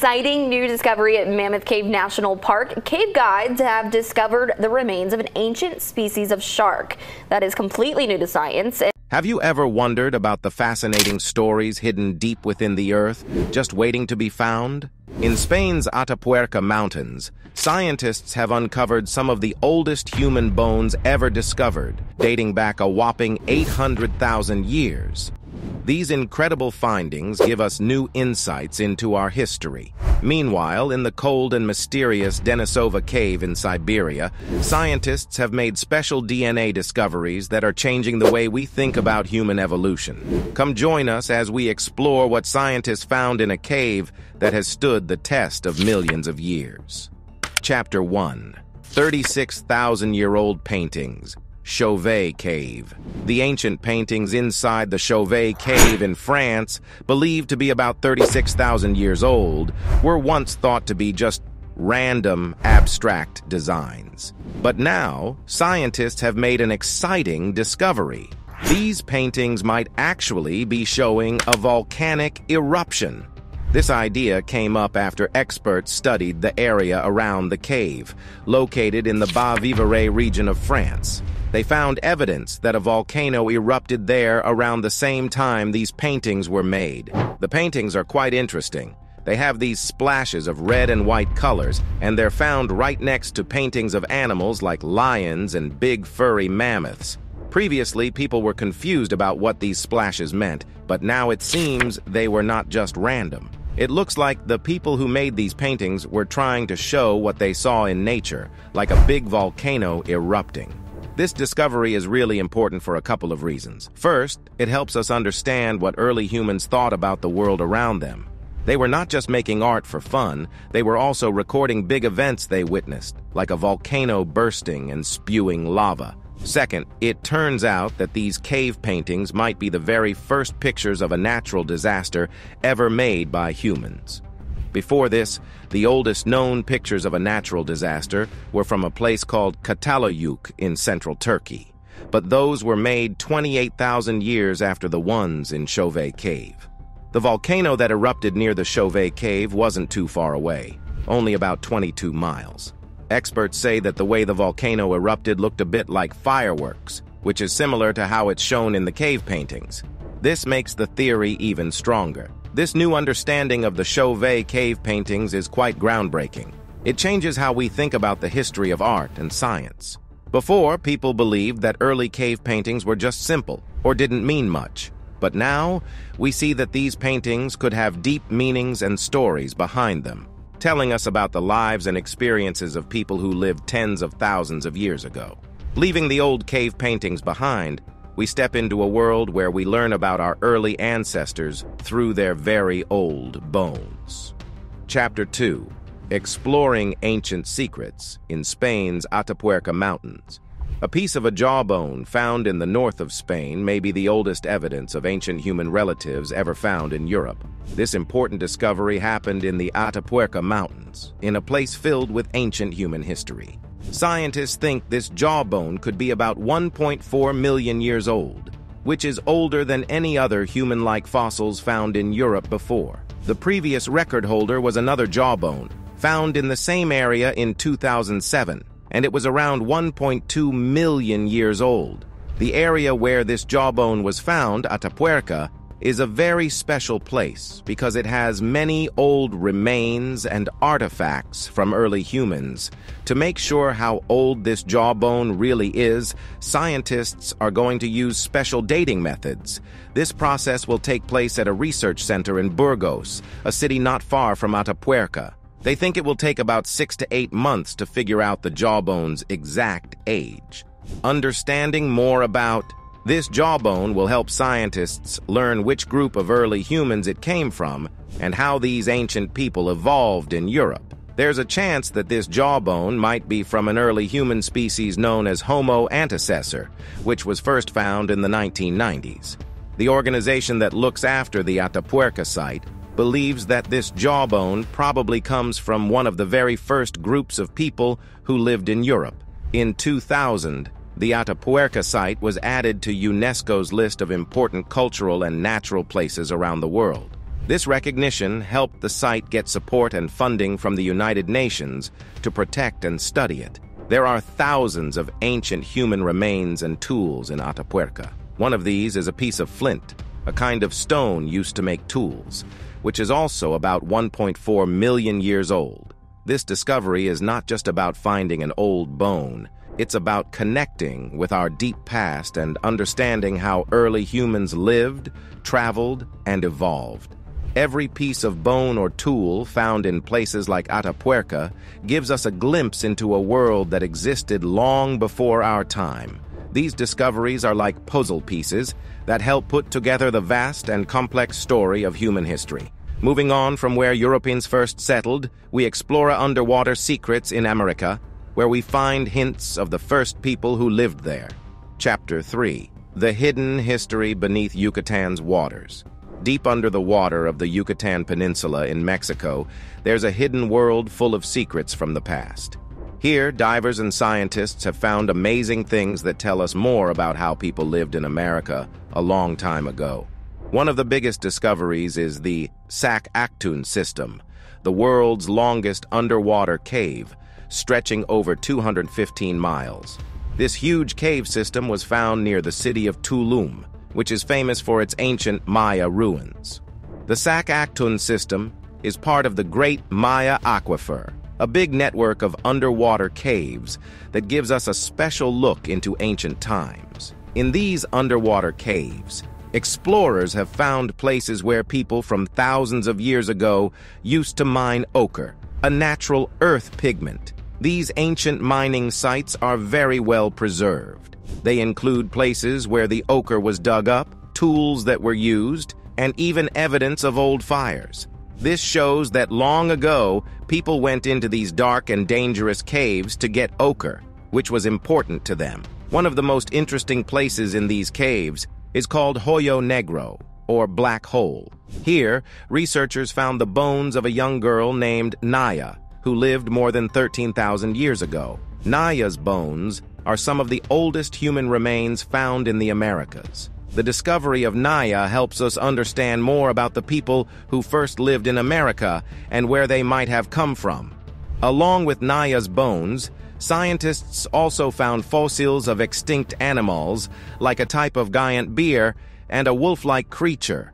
exciting new discovery at Mammoth Cave National Park. Cave guides have discovered the remains of an ancient species of shark that is completely new to science. Have you ever wondered about the fascinating stories hidden deep within the earth, just waiting to be found? In Spain's Atapuerca Mountains, scientists have uncovered some of the oldest human bones ever discovered, dating back a whopping 800,000 years. These incredible findings give us new insights into our history. Meanwhile, in the cold and mysterious Denisova Cave in Siberia, scientists have made special DNA discoveries that are changing the way we think about human evolution. Come join us as we explore what scientists found in a cave that has stood the test of millions of years. Chapter 1. 36,000-year-old paintings. Chauvet Cave. The ancient paintings inside the Chauvet Cave in France, believed to be about 36,000 years old, were once thought to be just random, abstract designs. But now, scientists have made an exciting discovery. These paintings might actually be showing a volcanic eruption. This idea came up after experts studied the area around the cave, located in the Bas-Vivarais region of France. They found evidence that a volcano erupted there around the same time these paintings were made. The paintings are quite interesting. They have these splashes of red and white colors, and they're found right next to paintings of animals like lions and big furry mammoths. Previously, people were confused about what these splashes meant, but now it seems they were not just random. It looks like the people who made these paintings were trying to show what they saw in nature, like a big volcano erupting. This discovery is really important for a couple of reasons. First, it helps us understand what early humans thought about the world around them. They were not just making art for fun, they were also recording big events they witnessed, like a volcano bursting and spewing lava. Second, it turns out that these cave paintings might be the very first pictures of a natural disaster ever made by humans. Before this, the oldest known pictures of a natural disaster were from a place called Catalayuk in central Turkey, but those were made 28,000 years after the ones in Chauvet Cave. The volcano that erupted near the Chauvet Cave wasn't too far away, only about 22 miles. Experts say that the way the volcano erupted looked a bit like fireworks, which is similar to how it's shown in the cave paintings. This makes the theory even stronger. This new understanding of the Chauvet Cave paintings is quite groundbreaking. It changes how we think about the history of art and science. Before, people believed that early cave paintings were just simple or didn't mean much. But now, we see that these paintings could have deep meanings and stories behind them, telling us about the lives and experiences of people who lived tens of thousands of years ago. Leaving the old cave paintings behind, we step into a world where we learn about our early ancestors through their very old bones. Chapter 2. Exploring Ancient Secrets in Spain's Atapuerca Mountains. A piece of a jawbone found in the north of Spain may be the oldest evidence of ancient human relatives ever found in Europe. This important discovery happened in the Atapuerca Mountains, in a place filled with ancient human history. Scientists think this jawbone could be about 1.4 million years old, which is older than any other human-like fossils found in Europe before. The previous record holder was another jawbone, found in the same area in 2007, and it was around 1.2 million years old. The area where this jawbone was found, Atapuerca, is a very special place because it has many old remains and artifacts from early humans. To make sure how old this jawbone really is, scientists are going to use special dating methods. This process will take place at a research center in Burgos, a city not far from Atapuerca. They think it will take about 6 to 8 months to figure out the jawbone's exact age. Understanding more about this jawbone will help scientists learn which group of early humans it came from and how these ancient people evolved in Europe. There's a chance that this jawbone might be from an early human species known as Homo antecessor, which was first found in the 1990s. The organization that looks after the Atapuerca site believes that this jawbone probably comes from one of the very first groups of people who lived in Europe. In 2000, the Atapuerca site was added to UNESCO's list of important cultural and natural places around the world. This recognition helped the site get support and funding from the United Nations to protect and study it. There are thousands of ancient human remains and tools in Atapuerca. One of these is a piece of flint, a kind of stone used to make tools, which is also about 1.4 million years old. This discovery is not just about finding an old bone. It's about connecting with our deep past and understanding how early humans lived, traveled, and evolved. Every piece of bone or tool found in places like Atapuerca gives us a glimpse into a world that existed long before our time. These discoveries are like puzzle pieces that help put together the vast and complex story of human history. Moving on from where Europeans first settled, we explore underwater secrets in America, where we find hints of the first people who lived there. Chapter 3. The Hidden History Beneath Yucatans Waters. Deep under the water of the Yucatan Peninsula in Mexico, there's a hidden world full of secrets from the past. Here, divers and scientists have found amazing things that tell us more about how people lived in America a long time ago. One of the biggest discoveries is the Sac-Actun system, the world's longest underwater cave, stretching over 215 miles. This huge cave system was found near the city of Tulum, which is famous for its ancient Maya ruins. The Sac-Actun system is part of the Great Maya Aquifer, a big network of underwater caves that gives us a special look into ancient times. In these underwater caves, explorers have found places where people from thousands of years ago used to mine ochre, a natural earth pigment. These ancient mining sites are very well preserved. They include places where the ochre was dug up, tools that were used, and even evidence of old fires. This shows that long ago, people went into these dark and dangerous caves to get ochre, which was important to them. One of the most interesting places in these caves is called Hoyo Negro, or Black Hole. Here, researchers found the bones of a young girl named Naya, who lived more than 13,000 years ago. Naya's bones are some of the oldest human remains found in the Americas. The discovery of Naya helps us understand more about the people who first lived in America and where they might have come from. Along with Naya's bones, scientists also found fossils of extinct animals, like a type of giant bear and a wolf-like creature.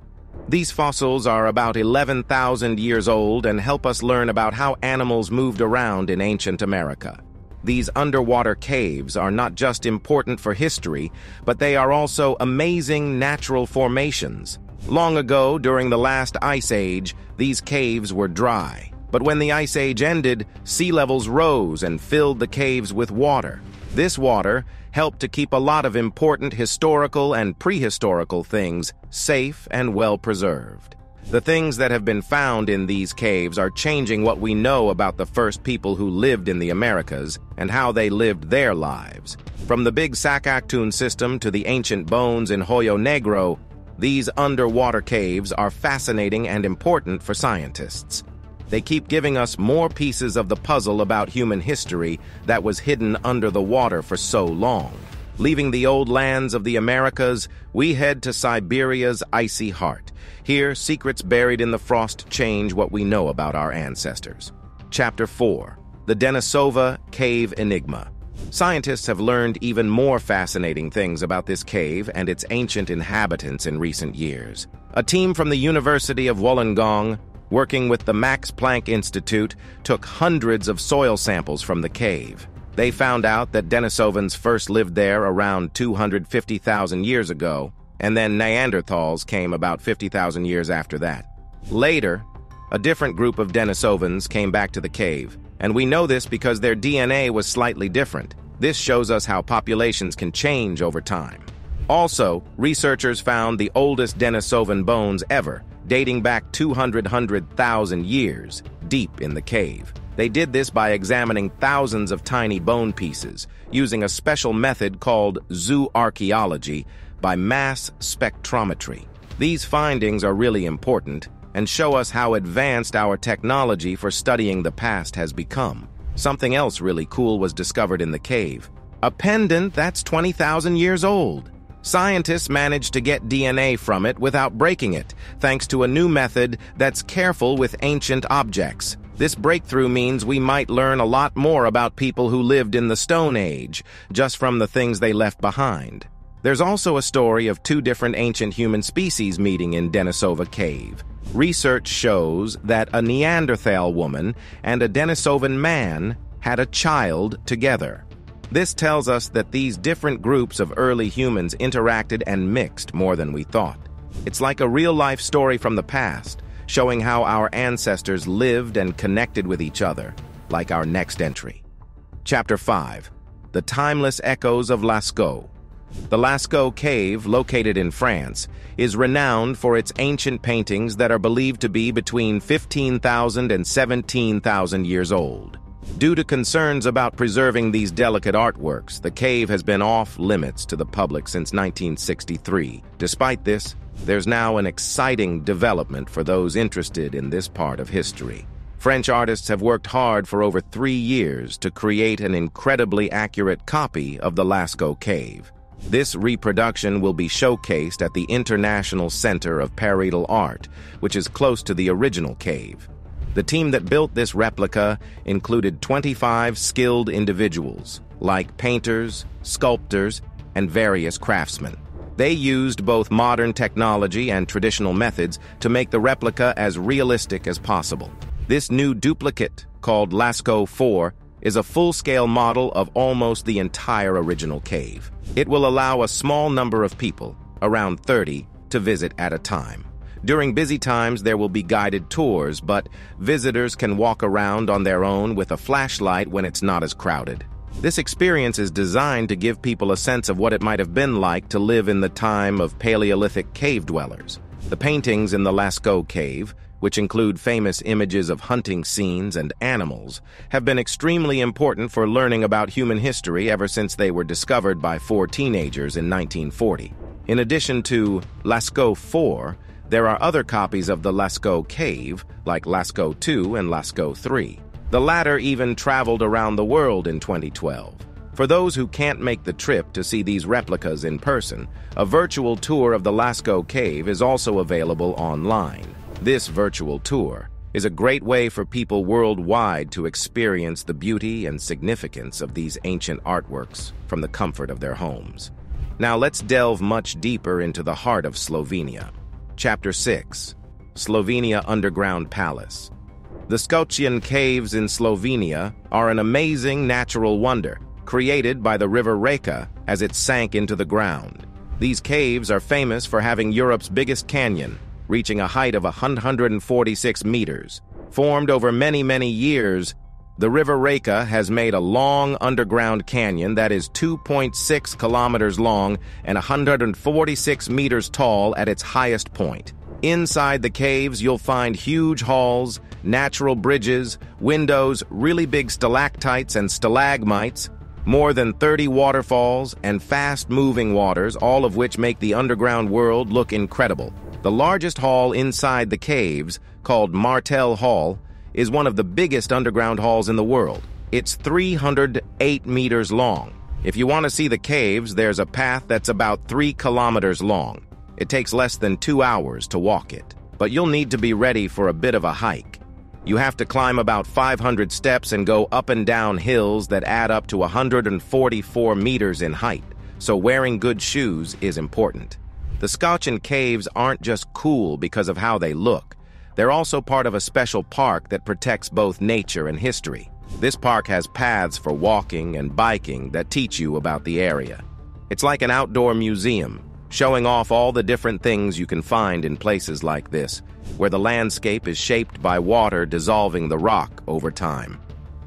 These fossils are about 11,000 years old and help us learn about how animals moved around in ancient America. These underwater caves are not just important for history, but they are also amazing natural formations. Long ago, during the last ice age, these caves were dry. But when the ice age ended, sea levels rose and filled the caves with water. This water helped to keep a lot of important historical and prehistorical things safe and well preserved. The things that have been found in these caves are changing what we know about the first people who lived in the Americas and how they lived their lives. From the big Sac-Actun system to the ancient bones in Hoyo Negro, these underwater caves are fascinating and important for scientists. They keep giving us more pieces of the puzzle about human history that was hidden under the water for so long. Leaving the old lands of the Americas, we head to Siberia's icy heart. Here, secrets buried in the frost change what we know about our ancestors. Chapter 4. The Denisova Cave Enigma. Scientists have learned even more fascinating things about this cave and its ancient inhabitants in recent years. A team from the University of Wollongong, working with the Max Planck Institute, took hundreds of soil samples from the cave. They found out that Denisovans first lived there around 250,000 years ago, and then Neanderthals came about 50,000 years after that. Later, a different group of Denisovans came back to the cave, and we know this because their DNA was slightly different. This shows us how populations can change over time. Also, researchers found the oldest Denisovan bones ever, dating back 200,000 years, deep in the cave. They did this by examining thousands of tiny bone pieces, using a special method called zooarchaeology by mass spectrometry. These findings are really important and show us how advanced our technology for studying the past has become. Something else really cool was discovered in the cave. A pendant that's 20,000 years old. Scientists managed to get DNA from it without breaking it, thanks to a new method that's careful with ancient objects. This breakthrough means we might learn a lot more about people who lived in the Stone Age, just from the things they left behind. There's also a story of two different ancient human species meeting in Denisova Cave. Research shows that a Neanderthal woman and a Denisovan man had a child together. This tells us that these different groups of early humans interacted and mixed more than we thought. It's like a real-life story from the past, showing how our ancestors lived and connected with each other, like our next entry. Chapter 5. The Timeless Echoes of Lasco. The Lasco Cave, located in France, is renowned for its ancient paintings that are believed to be between 15,000 and 17,000 years old. Due to concerns about preserving these delicate artworks, the cave has been off-limits to the public since 1963. Despite this, there's now an exciting development for those interested in this part of history. French artists have worked hard for over 3 years to create an incredibly accurate copy of the Lasco Cave. This reproduction will be showcased at the International Center of Parietal Art, which is close to the original cave. The team that built this replica included 25 skilled individuals, like painters, sculptors, and various craftsmen. They used both modern technology and traditional methods to make the replica as realistic as possible. This new duplicate, called Lasco 4, is a full-scale model of almost the entire original cave. It will allow a small number of people, around 30, to visit at a time. During busy times, there will be guided tours, but visitors can walk around on their own with a flashlight when it's not as crowded. This experience is designed to give people a sense of what it might have been like to live in the time of Paleolithic cave dwellers. The paintings in the Lasco Cave, which include famous images of hunting scenes and animals, have been extremely important for learning about human history ever since they were discovered by 4 teenagers in 1940. In addition to Lasco 4, there are other copies of the Lasco Cave, like Lasco 2 and Lasco 3. The latter even traveled around the world in 2012. For those who can't make the trip to see these replicas in person, a virtual tour of the Lasco Cave is also available online. This virtual tour is a great way for people worldwide to experience the beauty and significance of these ancient artworks from the comfort of their homes. Now let's delve much deeper into the heart of Slovenia. Chapter 6. Slovenia Underground Palace. The Chauvet Caves in Slovenia are an amazing natural wonder, created by the river Reka as it sank into the ground. These caves are famous for having Europe's biggest canyon, reaching a height of 146 meters. Formed over many years, the river Reka has made a long underground canyon that is 2.6 kilometers long and 146 meters tall at its highest point. Inside the caves, you'll find huge halls, natural bridges, windows, really big stalactites and stalagmites, more than 30 waterfalls, and fast-moving waters, all of which make the underground world look incredible. The largest hall inside the caves, called Martel Hall, is one of the biggest underground halls in the world. It's 308 meters long. If you want to see the caves, there's a path that's about 3 kilometers long. It takes less than 2 hours to walk it, but you'll need to be ready for a bit of a hike. You have to climb about 500 steps and go up and down hills that add up to 144 meters in height, so wearing good shoes is important. The Chauvet Caves aren't just cool because of how they look. They're also part of a special park that protects both nature and history. This park has paths for walking and biking that teach you about the area. It's like an outdoor museum, showing off all the different things you can find in places like this, where the landscape is shaped by water dissolving the rock over time.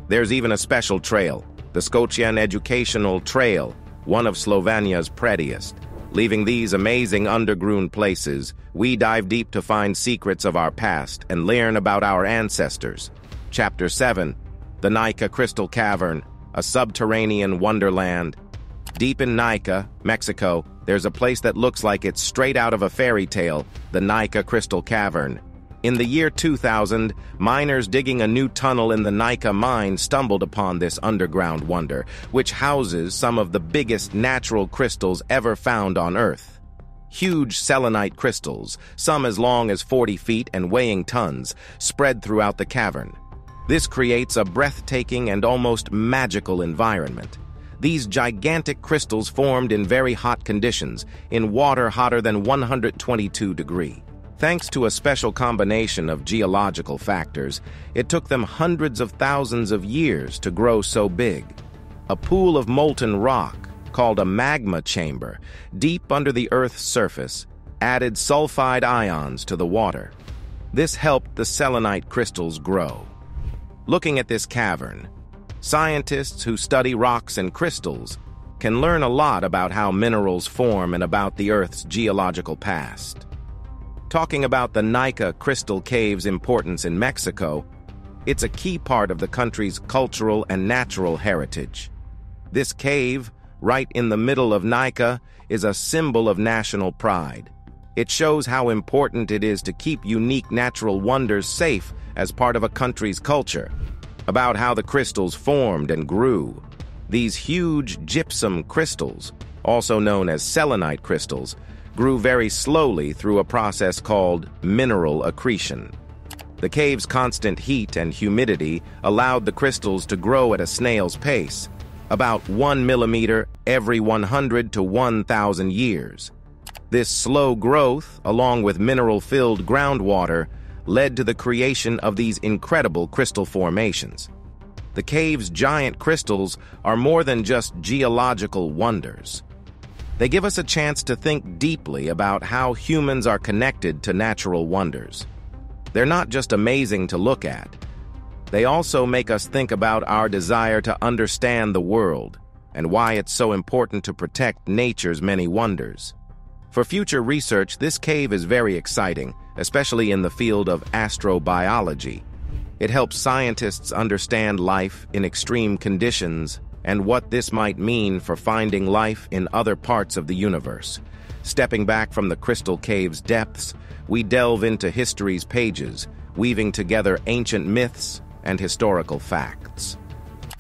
There's even a special trail, the Chauvet Educational Trail, one of Slovenia's prettiest. Leaving these amazing underground places, we dive deep to find secrets of our past and learn about our ancestors. Chapter 7. The Nika Crystal Cavern, a subterranean wonderland. Deep in Nika, Mexico, there's a place that looks like it's straight out of a fairy tale, the Nika Crystal Cavern. In the year 2000, miners digging a new tunnel in the Nika mine stumbled upon this underground wonder, which houses some of the biggest natural crystals ever found on Earth. Huge selenite crystals, some as long as 40 feet and weighing tons, spread throughout the cavern. This creates a breathtaking and almost magical environment. These gigantic crystals formed in very hot conditions, in water hotter than 122 degrees. Thanks to a special combination of geological factors, it took them hundreds of thousands of years to grow so big. A pool of molten rock, called a magma chamber, deep under the Earth's surface, added sulfide ions to the water. This helped the selenite crystals grow. Looking at this cavern, scientists who study rocks and crystals can learn a lot about how minerals form and about the Earth's geological past. Talking about the Nika Crystal Cave's importance in Mexico, it's a key part of the country's cultural and natural heritage. This cave, right in the middle of Nika, is a symbol of national pride. It shows how important it is to keep unique natural wonders safe as part of a country's culture. About how the crystals formed and grew. These huge gypsum crystals, also known as selenite crystals, grew very slowly through a process called mineral accretion. The cave's constant heat and humidity allowed the crystals to grow at a snail's pace, about 1 millimeter every 100 to 1,000 years. This slow growth, along with mineral-filled groundwater, led to the creation of these incredible crystal formations. The cave's giant crystals are more than just geological wonders. They give us a chance to think deeply about how humans are connected to natural wonders. They're not just amazing to look at. They also make us think about our desire to understand the world and why it's so important to protect nature's many wonders. For future research, this cave is very exciting, especially in the field of astrobiology. It helps scientists understand life in extreme conditions and what this might mean for finding life in other parts of the universe. Stepping back from the Crystal Cave's depths, we delve into history's pages, weaving together ancient myths and historical facts.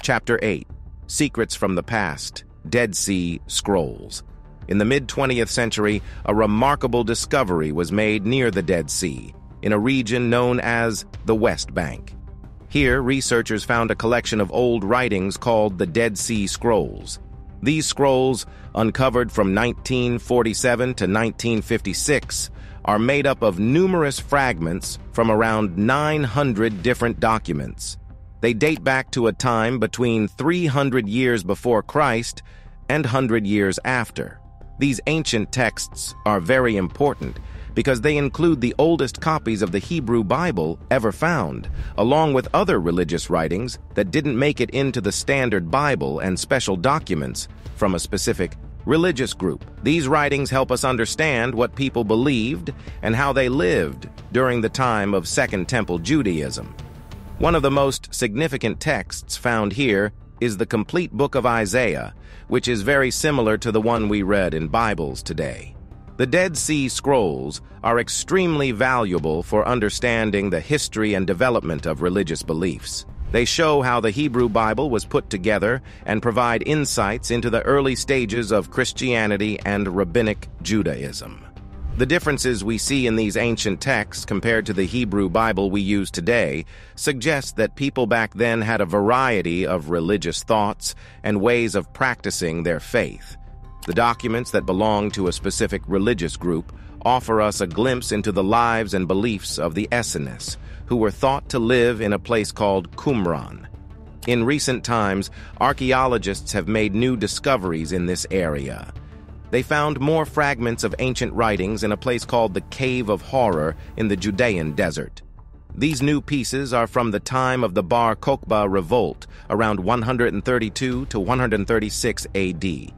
Chapter 8. Secrets from the Past, Dead Sea Scrolls. In the mid-20th century, a remarkable discovery was made near the Dead Sea, in a region known as the West Bank. Here, researchers found a collection of old writings called the Dead Sea Scrolls. These scrolls, uncovered from 1947 to 1956, are made up of numerous fragments from around 900 different documents. They date back to a time between 300 years before Christ and 100 years after. These ancient texts are very important because they include the oldest copies of the Hebrew Bible ever found, along with other religious writings that didn't make it into the standard Bible and special documents from a specific religious group. These writings help us understand what people believed and how they lived during the time of Second Temple Judaism. One of the most significant texts found here is the complete book of Isaiah, which is very similar to the one we read in Bibles today. The Dead Sea Scrolls are extremely valuable for understanding the history and development of religious beliefs. They show how the Hebrew Bible was put together and provide insights into the early stages of Christianity and Rabbinic Judaism. The differences we see in these ancient texts compared to the Hebrew Bible we use today suggest that people back then had a variety of religious thoughts and ways of practicing their faith. The documents that belong to a specific religious group offer us a glimpse into the lives and beliefs of the Essenes, who were thought to live in a place called Qumran. In recent times, archaeologists have made new discoveries in this area. They found more fragments of ancient writings in a place called the Cave of Horror in the Judean desert. These new pieces are from the time of the Bar Kokhba revolt, around 132 to 136 AD.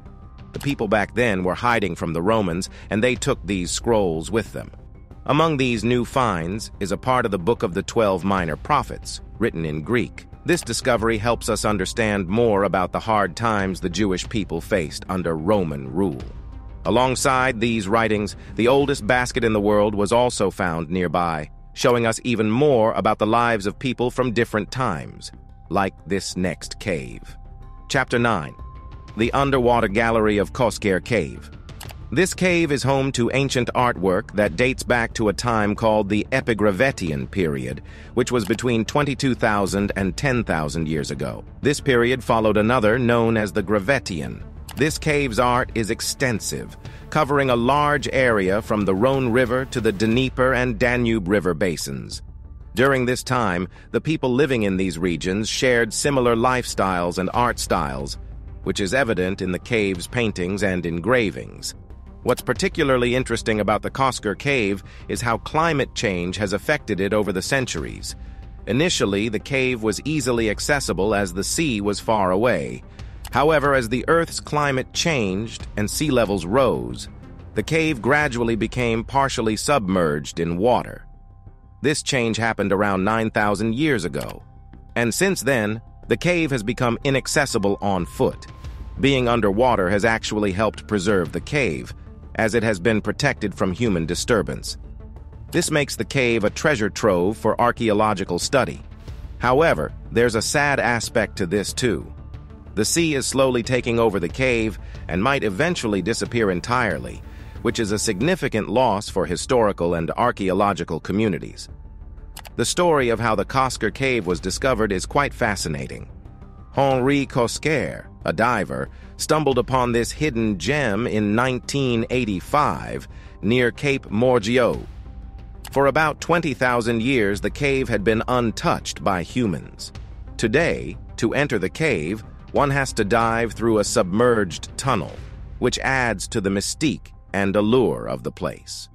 The people back then were hiding from the Romans, and they took these scrolls with them. Among these new finds is a part of the Book of the 12 Minor Prophets, written in Greek. This discovery helps us understand more about the hard times the Jewish people faced under Roman rule. Alongside these writings, the oldest basket in the world was also found nearby, showing us even more about the lives of people from different times, like this next cave. Chapter 9. The Underwater Gallery of Chauvet Cave. This cave is home to ancient artwork that dates back to a time called the Epigravetian period, which was between 22,000 and 10,000 years ago. This period followed another known as the Gravetian. This cave's art is extensive, covering a large area from the Rhone River to the Dnieper and Danube River basins. During this time, the people living in these regions shared similar lifestyles and art styles, which is evident in the cave's paintings and engravings. What's particularly interesting about the Chauvet Cave is how climate change has affected it over the centuries. Initially, the cave was easily accessible as the sea was far away. However, as the Earth's climate changed and sea levels rose, the cave gradually became partially submerged in water. This change happened around 9,000 years ago, and since then, the cave has become inaccessible on foot. Being underwater has actually helped preserve the cave, as it has been protected from human disturbance. This makes the cave a treasure trove for archaeological study. However, there's a sad aspect to this too. The sea is slowly taking over the cave and might eventually disappear entirely, which is a significant loss for historical and archaeological communities. The story of how the Chauvet Cave was discovered is quite fascinating. Henri Cosquer, a diver, stumbled upon this hidden gem in 1985 near Cape Morgiou. For about 20,000 years, the cave had been untouched by humans. Today, to enter the cave, one has to dive through a submerged tunnel, which adds to the mystique and allure of the place.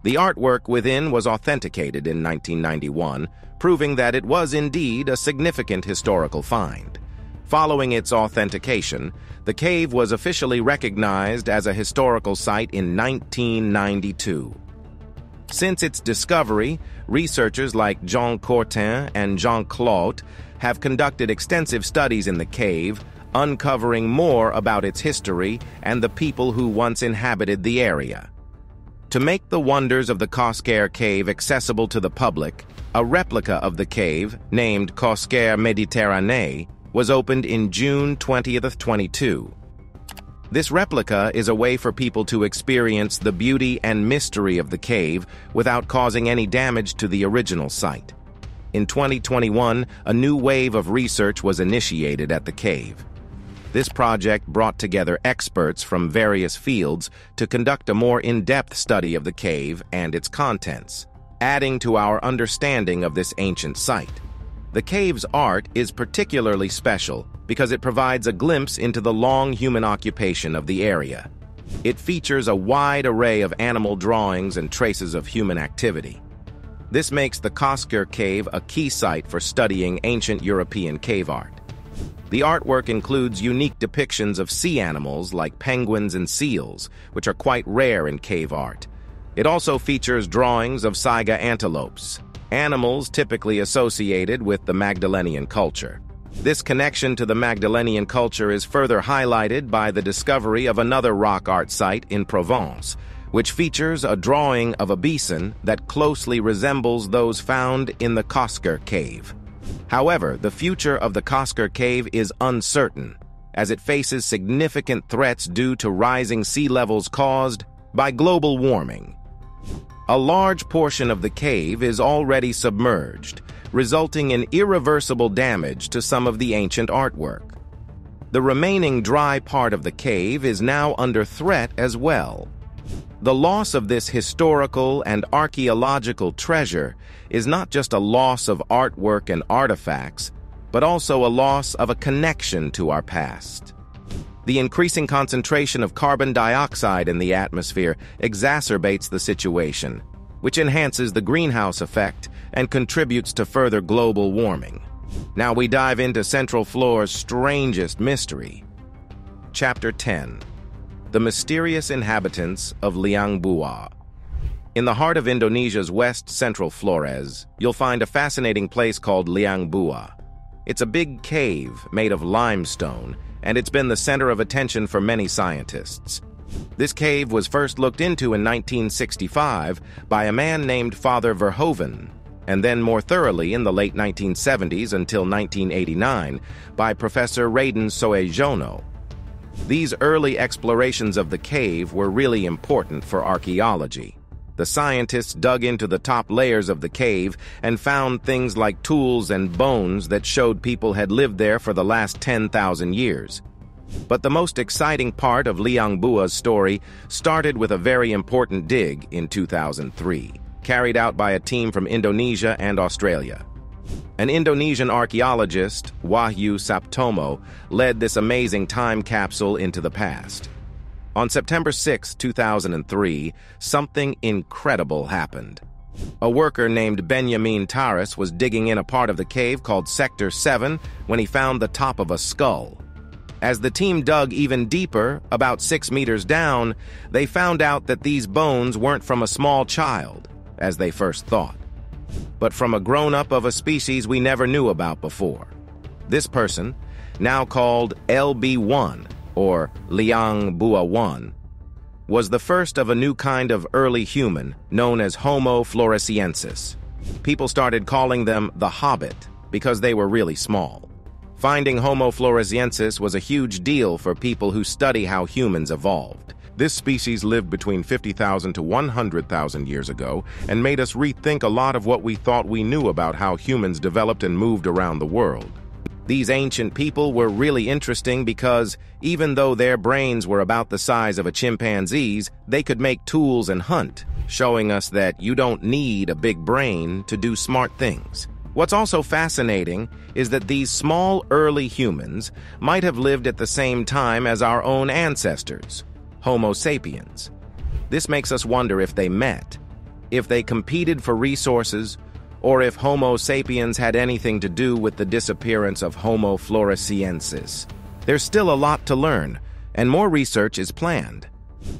The artwork within was authenticated in 1991, proving that it was indeed a significant historical find. Following its authentication, the cave was officially recognized as a historical site in 1992. Since its discovery, researchers like Jean Courtin and Jean-Claude have conducted extensive studies in the cave, uncovering more about its history and the people who once inhabited the area. To make the wonders of the Chauvet Cave accessible to the public, a replica of the cave, named Chauvet Méditerranée, was opened in June 20th, 22. This replica is a way for people to experience the beauty and mystery of the cave without causing any damage to the original site. In 2021, a new wave of research was initiated at the cave. This project brought together experts from various fields to conduct a more in-depth study of the cave and its contents, adding to our understanding of this ancient site. The cave's art is particularly special because it provides a glimpse into the long human occupation of the area. It features a wide array of animal drawings and traces of human activity. This makes the Chauvet Cave a key site for studying ancient European cave art. The artwork includes unique depictions of sea animals like penguins and seals, which are quite rare in cave art. It also features drawings of saiga antelopes, animals typically associated with the Magdalenian culture. This connection to the Magdalenian culture is further highlighted by the discovery of another rock art site in Provence, which features a drawing of a bison that closely resembles those found in the Chauvet Cave. However, the future of the Chauvet Cave is uncertain, as it faces significant threats due to rising sea levels caused by global warming. A large portion of the cave is already submerged, resulting in irreversible damage to some of the ancient artwork. The remaining dry part of the cave is now under threat as well. The loss of this historical and archaeological treasure is not just a loss of artwork and artifacts, but also a loss of a connection to our past. The increasing concentration of carbon dioxide in the atmosphere exacerbates the situation, which enhances the greenhouse effect and contributes to further global warming. Now we dive into Central Floor's strangest mystery. Chapter 10. The Mysterious Inhabitants of Liang Bua. In the heart of Indonesia's west-central Flores, you'll find a fascinating place called Liang Bua. It's a big cave made of limestone, and it's been the center of attention for many scientists. This cave was first looked into in 1965 by a man named Father Verhoeven, and then more thoroughly in the late 1970s until 1989 by Professor Radin Soejono. These early explorations of the cave were really important for archaeology. The scientists dug into the top layers of the cave and found things like tools and bones that showed people had lived there for the last 10,000 years. But the most exciting part of Liang Bua's story started with a very important dig in 2003, carried out by a team from Indonesia and Australia. An Indonesian archaeologist, Wahyu Saptomo, led this amazing time capsule into the past. On September 6, 2003, something incredible happened. A worker named Benjamin Taras was digging in a part of the cave called Sector 7 when he found the top of a skull. As the team dug even deeper, about 6 meters down, they found out that these bones weren't from a small child, as they first thought, but from a grown-up of a species we never knew about before. This person, now called LB1, or Liang Bua 1, was the first of a new kind of early human known as Homo floresiensis. People started calling them the Hobbit because they were really small. Finding Homo floresiensis was a huge deal for people who study how humans evolved. This species lived between 50,000 to 100,000 years ago and made us rethink a lot of what we thought we knew about how humans developed and moved around the world. These ancient people were really interesting because, even though their brains were about the size of a chimpanzee's, they could make tools and hunt, showing us that you don't need a big brain to do smart things. What's also fascinating is that these small early humans might have lived at the same time as our own ancestors, Homo sapiens. This makes us wonder if they met, if they competed for resources, or if Homo sapiens had anything to do with the disappearance of Homo floresiensis. There's still a lot to learn, and more research is planned.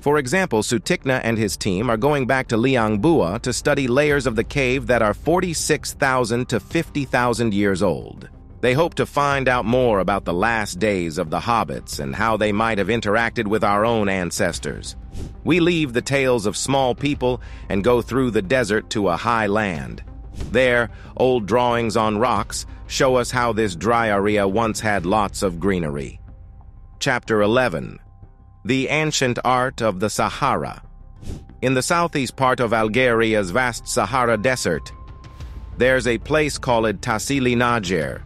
For example, Sutikna and his team are going back to Liang Bua to study layers of the cave that are 46,000 to 50,000 years old. They hope to find out more about the last days of the hobbits and how they might have interacted with our own ancestors. We leave the tales of small people and go through the desert to a high land. There, old drawings on rocks show us how this dry area once had lots of greenery. Chapter 11. The Ancient Art of the Sahara. In the southeast part of Algeria's vast Sahara Desert, there's a place called Tassili Najer.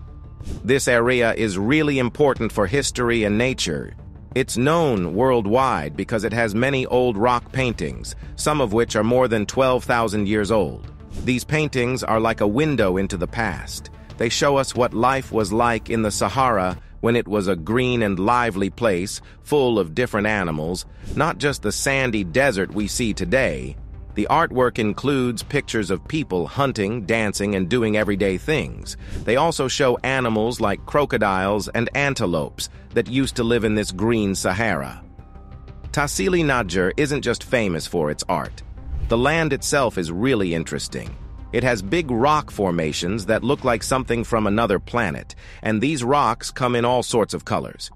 This area is really important for history and nature. It's known worldwide because it has many old rock paintings, some of which are more than 12,000 years old. These paintings are like a window into the past. They show us what life was like in the Sahara when it was a green and lively place full of different animals, not just the sandy desert we see today. The artwork includes pictures of people hunting, dancing, and doing everyday things. They also show animals like crocodiles and antelopes that used to live in this green Sahara. Tassili Najer isn't just famous for its art. The land itself is really interesting. It has big rock formations that look like something from another planet, and these rocks come in all sorts of colors.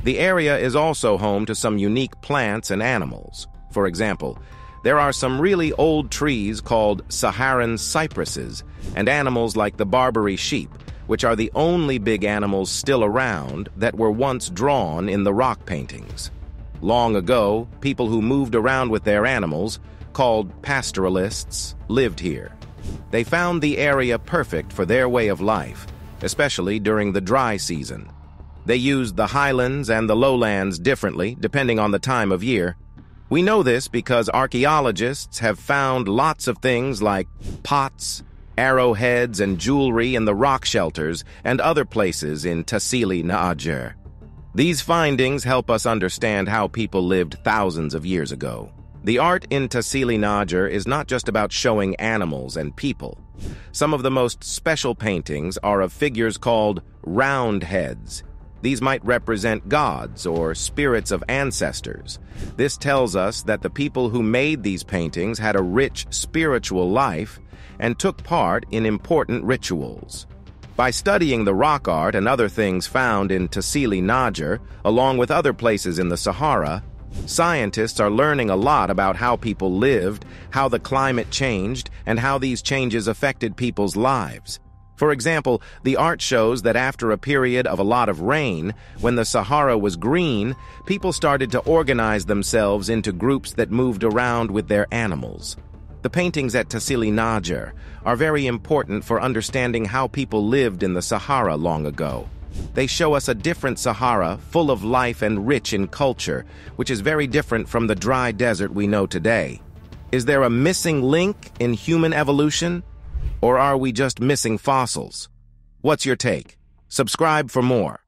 The area is also home to some unique plants and animals. For example, there are some really old trees called Saharan cypresses, and animals like the Barbary sheep, which are the only big animals still around that were once drawn in the rock paintings. Long ago, people who moved around with their animals, called pastoralists, lived here. They found the area perfect for their way of life, especially during the dry season. They used the highlands and the lowlands differently, depending on the time of year. We know this because archaeologists have found lots of things like pots, arrowheads, and jewelry in the rock shelters and other places in Tassili Najer. These findings help us understand how people lived thousands of years ago. The art in Tassili Najer is not just about showing animals and people. Some of the most special paintings are of figures called roundheads. These might represent gods or spirits of ancestors. This tells us that the people who made these paintings had a rich spiritual life and took part in important rituals. By studying the rock art and other things found in Tassili Najer, along with other places in the Sahara, Scientists are learning a lot about how people lived, how the climate changed, and how these changes affected people's lives. For example, the art shows that after a period of a lot of rain, when the Sahara was green, people started to organize themselves into groups that moved around with their animals. The paintings at Tassili Najar are very important for understanding how people lived in the Sahara long ago. They show us a different Sahara, full of life and rich in culture, which is very different from the dry desert we know today. Is there a missing link in human evolution? Or are we just missing fossils? What's your take? Subscribe for more.